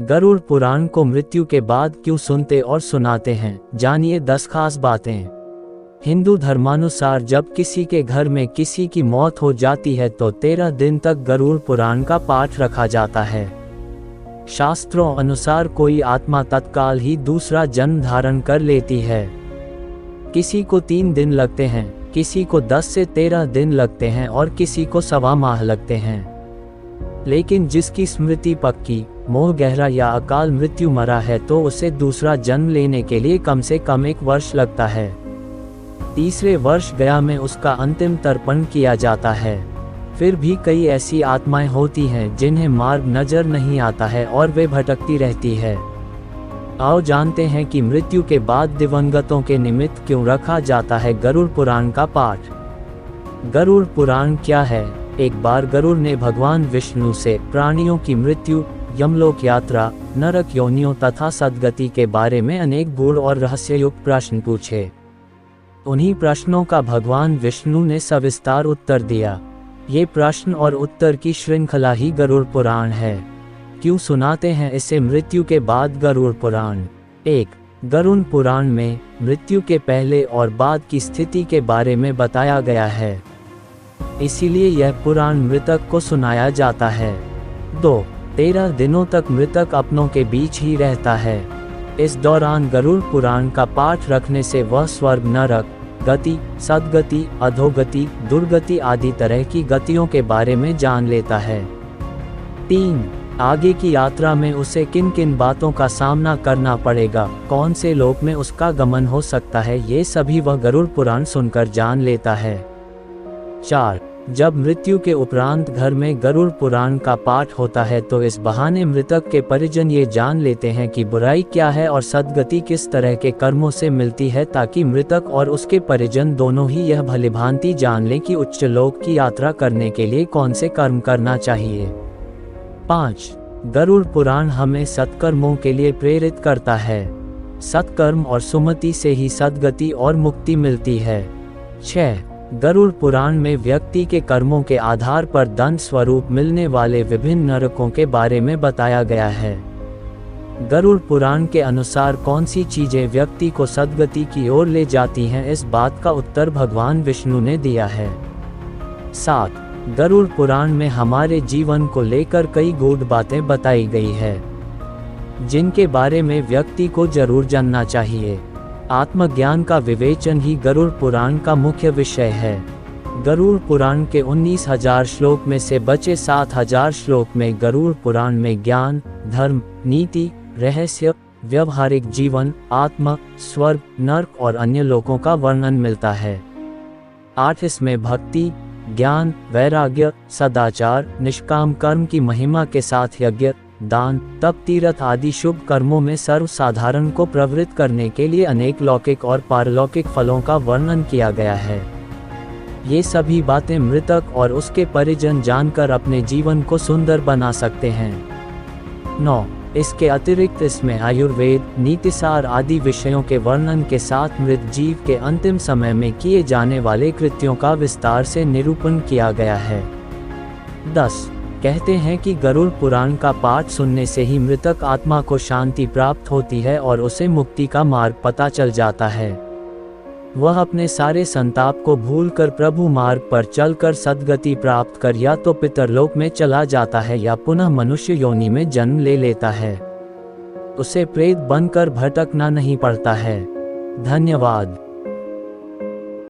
गरुड़ पुराण को मृत्यु के बाद क्यों सुनते और सुनाते हैं, जानिए 10 खास बातें। हिंदू धर्मानुसार जब किसी के घर में किसी की मौत हो जाती है तो 13 दिन तक गरुड़ पुराण का पाठ रखा जाता है। शास्त्रों अनुसार कोई आत्मा तत्काल ही दूसरा जन्म धारण कर लेती है। किसी को 3 दिन लगते हैं, किसी को 10 से 13 दिन लगते हैं और किसी को 1.25 माह लगते हैं। लेकिन जिसकी स्मृति पक्की, मोह गहरा या अकाल मृत्यु मरा है तो उसे दूसरा जन्म लेने के लिए कम से कम 1 वर्ष लगता है। तीसरे वर्ष गया में उसका अंतिम तर्पण किया जाता है। फिर भी कई ऐसी आत्माएं होती हैं जिन्हें मार्ग नजर नहीं आता है और वे भटकती रहती है। आओ जानते हैं कि मृत्यु के बाद दिवंगतों के निमित्त क्यों रखा जाता है गरुड़ पुराण का पाठ। गरुड़ पुराण क्या है? एक बार गरुड़ ने भगवान विष्णु से प्राणियों की मृत्यु, यमलोक यात्रा, नरक योनियों तथा सद्गति के बारे में अनेक गूढ़ और रहस्ययुक्त प्रश्न पूछे। उन्हीं प्रश्नों का भगवान विष्णु ने सविस्तार उत्तर दिया। ये प्रश्न और उत्तर की श्रृंखला ही गरुड़ पुराण है। क्यों सुनाते हैं इसे मृत्यु के बाद गरुड़ पुराण? 1. गरुड़ पुराण में मृत्यु के पहले और बाद की स्थिति के बारे में बताया गया है, इसीलिए यह पुराण मृतक को सुनाया जाता है। 2. 13 दिनों तक मृतक अपनों के बीच ही रहता है। इस दौरान गरुड़ पुराण का पाठ रखने से वह स्वर्ग, नरक गति, सद्गति, अधोगति, दुर्गति आदि तरह की गतियों के बारे में जान लेता है। 3. आगे की यात्रा में उसे किन किन बातों का सामना करना पड़ेगा, कौन से लोक में उसका गमन हो सकता है, ये सभी वह गरुड़ पुराण सुनकर जान लेता है। 4. जब मृत्यु के उपरांत घर में गरुड़ पुराण का पाठ होता है तो इस बहाने मृतक के परिजन ये जान लेते हैं कि बुराई क्या है और सद्गति किस तरह के कर्मों से मिलती है, ताकि मृतक और उसके परिजन दोनों ही यह भलीभांति जान लें कि उच्च लोक की यात्रा करने के लिए कौन से कर्म करना चाहिए। 5. गरुड़ पुराण हमें सत्कर्मों के लिए प्रेरित करता है। सत्कर्म और सुमति से ही सद्गति और मुक्ति मिलती है। 6. गरुड़ पुराण में व्यक्ति के कर्मों के आधार पर दंड स्वरूप मिलने वाले विभिन्न नरकों के बारे में बताया गया है। गरुड़ पुराण के अनुसार कौन सी चीजें व्यक्ति को सद्गति की ओर ले जाती हैं, इस बात का उत्तर भगवान विष्णु ने दिया है। 7. गरुड़ पुराण में हमारे जीवन को लेकर कई गूढ़ बातें बताई गई है, जिनके बारे में व्यक्ति को जरूर जानना चाहिए। आत्मज्ञान का विवेचन ही गरुड़ पुराण का मुख्य विषय है। गरुड़ पुराण के 19,000 श्लोक में से बचे 7,000 श्लोक में गरुड़ पुराण में ज्ञान, धर्म, नीति, रहस्य, व्यवहारिक जीवन, आत्मा, स्वर्ग, नरक और अन्य लोकों का वर्णन मिलता है। 8 इसमें भक्ति, ज्ञान, वैराग्य, सदाचार, निष्काम कर्म की महिमा के साथ यज्ञ, दान, तप, तीर्थ आदि शुभ कर्मों में सर्वसाधारण को प्रवृत्त करने के लिए अनेक लौकिक और पारलौकिक फलों का वर्णन किया गया है। ये सभी बातें मृतक और उसके परिजन जानकर अपने जीवन को सुंदर बना सकते हैं। 9. इसके अतिरिक्त इसमें आयुर्वेद, नीतिसार आदि विषयों के वर्णन के साथ मृत जीव के अंतिम समय में किए जाने वाले कृत्यों का विस्तार से निरूपण किया गया है। 10. कहते हैं कि गरुड़ पुराण का पाठ सुनने से ही मृतक आत्मा को शांति प्राप्त होती है और उसे मुक्ति का मार्ग पता चल जाता है। वह अपने सारे संताप को भूलकर प्रभु मार्ग पर चलकर सद्गति प्राप्त कर या तो पितरलोक में चला जाता है या पुनः मनुष्य योनि में जन्म ले लेता है। उसे प्रेत बनकर भटकना नहीं पड़ता है। धन्यवाद।